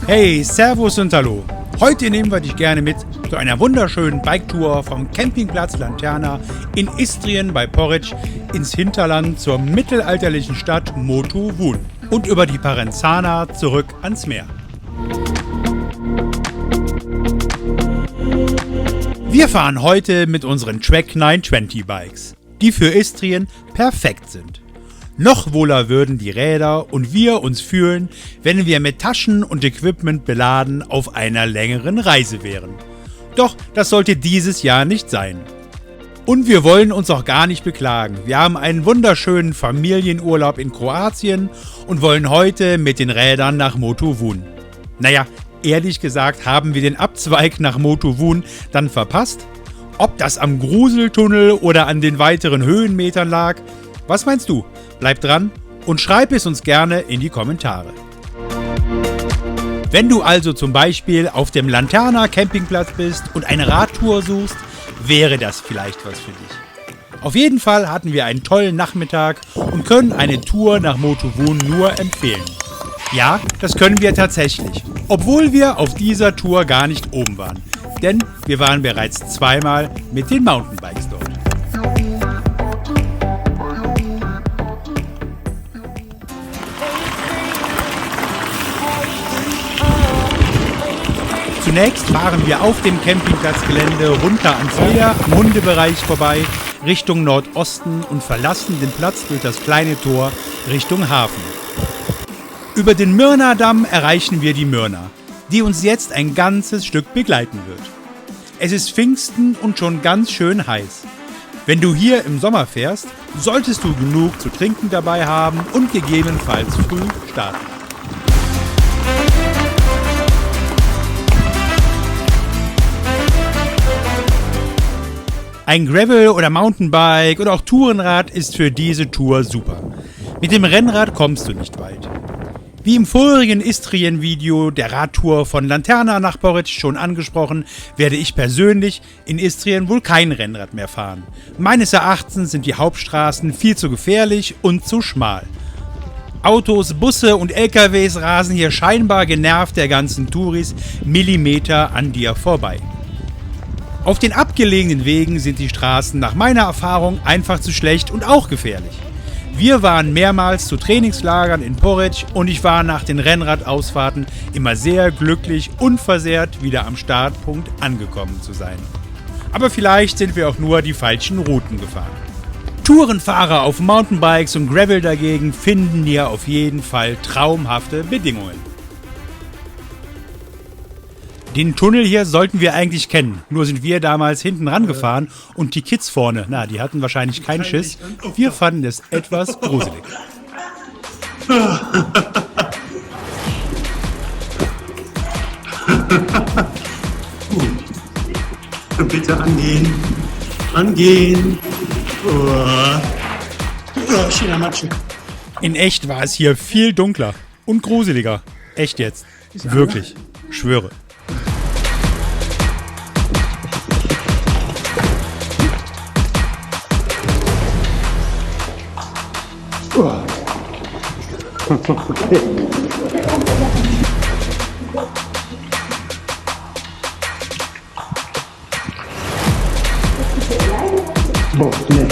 Hey, Servus und Hallo. Heute nehmen wir dich gerne mit zu einer wunderschönen Biketour vom Campingplatz Lanterna in Istrien bei Poreč ins Hinterland zur mittelalterlichen Stadt Motovun und über die Parenzana zurück ans Meer. Wir fahren heute mit unseren Trek 920 Bikes, die für Istrien perfekt sind. Noch wohler würden die Räder und wir uns fühlen, wenn wir mit Taschen und Equipment beladen auf einer längeren Reise wären. Doch das sollte dieses Jahr nicht sein. Und wir wollen uns auch gar nicht beklagen. Wir haben einen wunderschönen Familienurlaub in Kroatien und wollen heute mit den Rädern nach Motovun. Naja, ehrlich gesagt haben wir den Abzweig nach Motovun dann verpasst. Ob das am Gruseltunnel oder an den weiteren Höhenmetern lag, was meinst du? Bleib dran und schreib es uns gerne in die Kommentare. Wenn du also zum Beispiel auf dem Lanterna Campingplatz bist und eine Radtour suchst, wäre das vielleicht was für dich. Auf jeden Fall hatten wir einen tollen Nachmittag und können eine Tour nach Motovun nur empfehlen. Ja, das können wir tatsächlich, obwohl wir auf dieser Tour gar nicht oben waren. Denn wir waren bereits zweimal mit den Mountainbikes dort. Zunächst fahren wir auf dem Campingplatzgelände runter ans Meer, am Hundebereich vorbei, Richtung Nordosten und verlassen den Platz durch das kleine Tor Richtung Hafen. Über den Myrna-Damm erreichen wir die Myrna, die uns jetzt ein ganzes Stück begleiten wird. Es ist Pfingsten und schon ganz schön heiß. Wenn du hier im Sommer fährst, solltest du genug zu trinken dabei haben und gegebenenfalls früh starten. Ein Gravel- oder Mountainbike oder auch Tourenrad ist für diese Tour super. Mit dem Rennrad kommst du nicht weit. Wie im vorigen Istrien-Video der Radtour von Lanterna nach Poreč schon angesprochen, werde ich persönlich in Istrien wohl kein Rennrad mehr fahren. Meines Erachtens sind die Hauptstraßen viel zu gefährlich und zu schmal. Autos, Busse und LKWs rasen hier scheinbar genervt der ganzen Touris Millimeter an dir vorbei. Auf den abgelegenen Wegen sind die Straßen nach meiner Erfahrung einfach zu schlecht und auch gefährlich. Wir waren mehrmals zu Trainingslagern in Poreč und ich war nach den Rennradausfahrten immer sehr glücklich, unversehrt wieder am Startpunkt angekommen zu sein. Aber vielleicht sind wir auch nur die falschen Routen gefahren. Tourenfahrer auf Mountainbikes und Gravel dagegen finden hier auf jeden Fall traumhafte Bedingungen. Den Tunnel hier sollten wir eigentlich kennen, nur sind wir damals hinten rangefahren und die Kids vorne, die hatten wahrscheinlich keinen Schiss. Wir fanden es etwas gruselig. Gut. Bitte angehen. Angehen. Schöner Matsche. In echt war es hier viel dunkler und gruseliger. Echt jetzt. Wirklich. Schwöre. Okay. Boah, nee.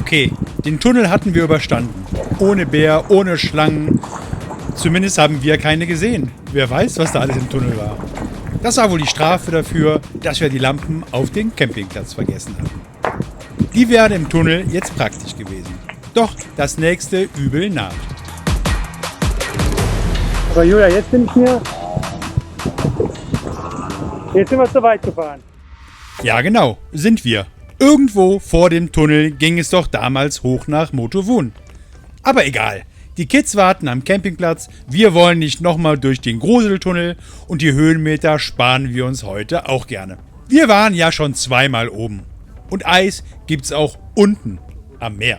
Okay, den Tunnel hatten wir überstanden. Ohne Bär, ohne Schlangen. zumindest haben wir keine gesehen. Wer weiß, was da alles im Tunnel war. Das war wohl die Strafe dafür, dass wir die Lampen auf den Campingplatz vergessen hatten. Die wären im Tunnel jetzt praktisch gewesen. Doch das nächste Übel naht. Aber Julia, jetzt bin ich hier. Jetzt sind wir zu weit gefahren. Ja genau, sind wir. Irgendwo vor dem Tunnel ging es doch damals hoch nach Motovun. Aber egal, die Kids warten am Campingplatz, wir wollen nicht nochmal durch den Gruseltunnel und die Höhenmeter sparen wir uns heute auch gerne. Wir waren ja schon zweimal oben. Und Eis gibt's auch unten am Meer.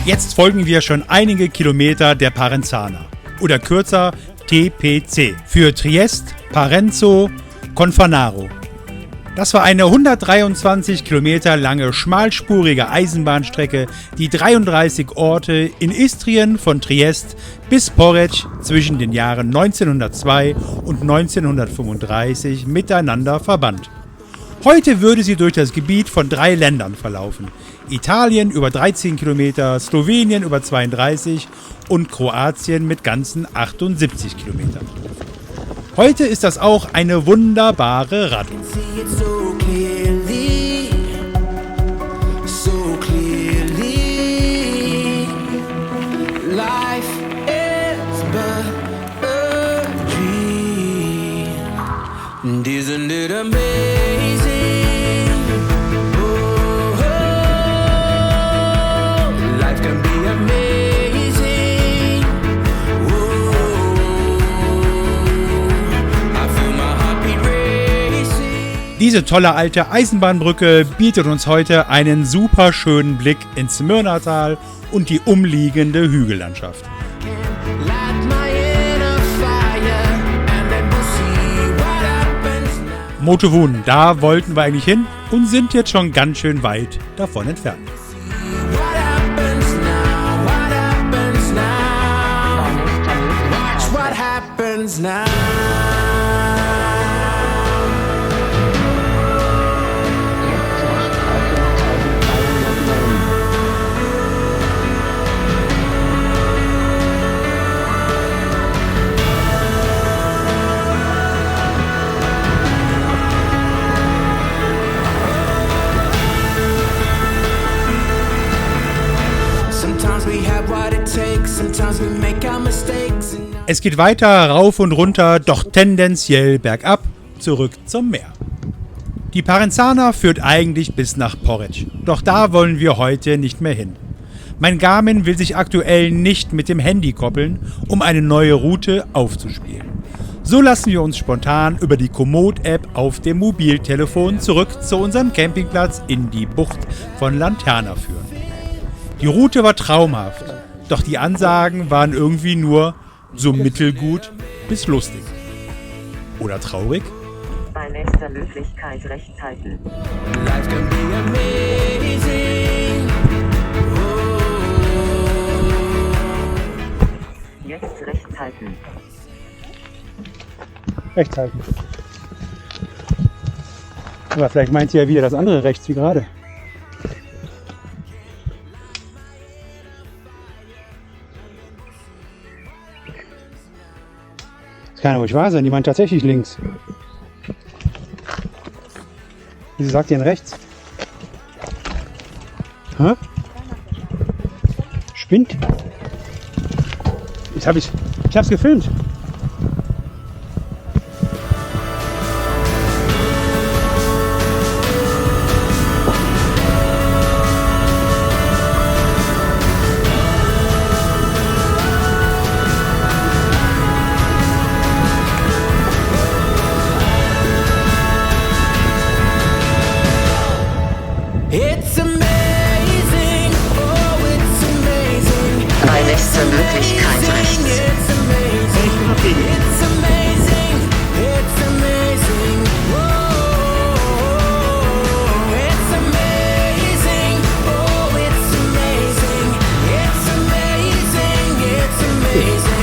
Jetzt folgen wir schon einige Kilometer der Parenzana oder kürzer TPC für Trieste, Parenzo, Confanaro. Das war eine 123 Kilometer lange schmalspurige Eisenbahnstrecke, die 33 Orte in Istrien von Trieste bis Poreč zwischen den Jahren 1902 und 1935 miteinander verband. Heute würde sie durch das Gebiet von 3 Ländern verlaufen. Italien über 13 Kilometer, Slowenien über 32 und Kroatien mit ganzen 78 Kilometern. Heute ist das auch eine wunderbare Radtour. Isn't it amazing? Life can be amazing. I feel my heartbeat racing. Diese tolle alte Eisenbahnbrücke bietet uns heute einen super schönen Blick ins Smyrnatal und die umliegende Hügellandschaft. Motovun, da wollten wir eigentlich hin und sind jetzt schon ganz schön weit davon entfernt. Es geht weiter rauf und runter, doch tendenziell bergab, zurück zum Meer. Die Parenzana führt eigentlich bis nach Poreč, doch da wollen wir heute nicht mehr hin. Mein Garmin will sich aktuell nicht mit dem Handy koppeln, um eine neue Route aufzuspielen. So lassen wir uns spontan über die Komoot-App auf dem Mobiltelefon zurück zu unserem Campingplatz in die Bucht von Lanterna führen. Die Route war traumhaft, doch die Ansagen waren irgendwie nur so mittelgut bis lustig. Oder traurig? Bei nächster Möglichkeit rechts halten. Life can be amazing. Jetzt rechts halten. Rechts halten. Aber vielleicht meint ihr ja wieder das andere rechts wie gerade. Das kann ja ruhig wahr sein, die meint tatsächlich links. Wieso sagt ihr denn rechts? Hä? Spinnt? Ich hab's gefilmt. It's amazing, oh it's amazing. Bei nächster Möglichkeit rechts. It's amazing, it's amazing, it's amazing. Whoa, it's amazing, oh it's amazing, it's amazing, it's amazing,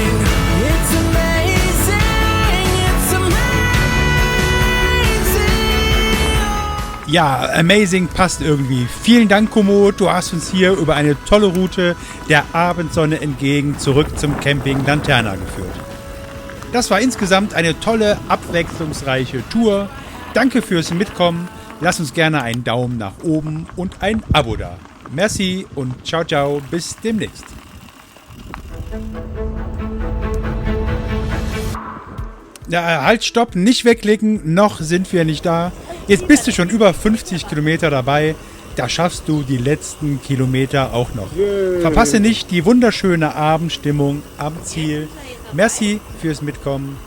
it's amazing, it's amazing. Ja, amazing passt irgendwie. Vielen Dank, Komoot. Du hast uns hier über eine tolle Route der Abendsonne entgegen zurück zum Camping Lanterna geführt. Das war insgesamt eine tolle, abwechslungsreiche Tour. Danke fürs Mitkommen. Lass uns gerne einen Daumen nach oben und ein Abo da. Merci und ciao, ciao. Bis demnächst. Ja, halt, stopp, nicht wegklicken, noch sind wir nicht da. Jetzt bist du schon über 50 Kilometer dabei. Da schaffst du die letzten Kilometer auch noch. Verpasse nicht die wunderschöne Abendstimmung am Ziel. Merci fürs Mitkommen.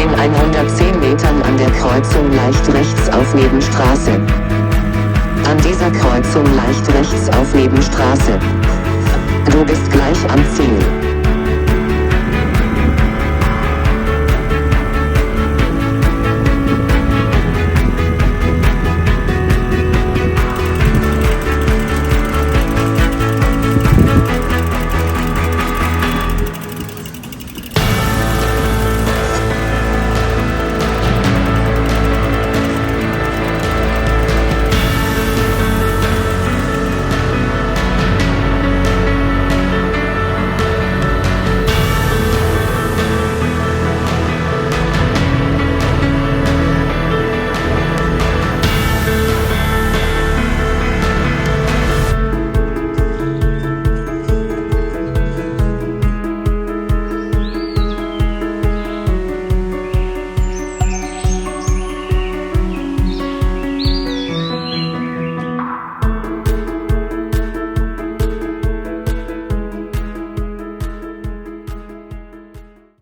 In 110 Metern an der Kreuzung leicht rechts auf Nebenstraße. An dieser Kreuzung leicht rechts auf Nebenstraße. Du bist gleich am Ziel.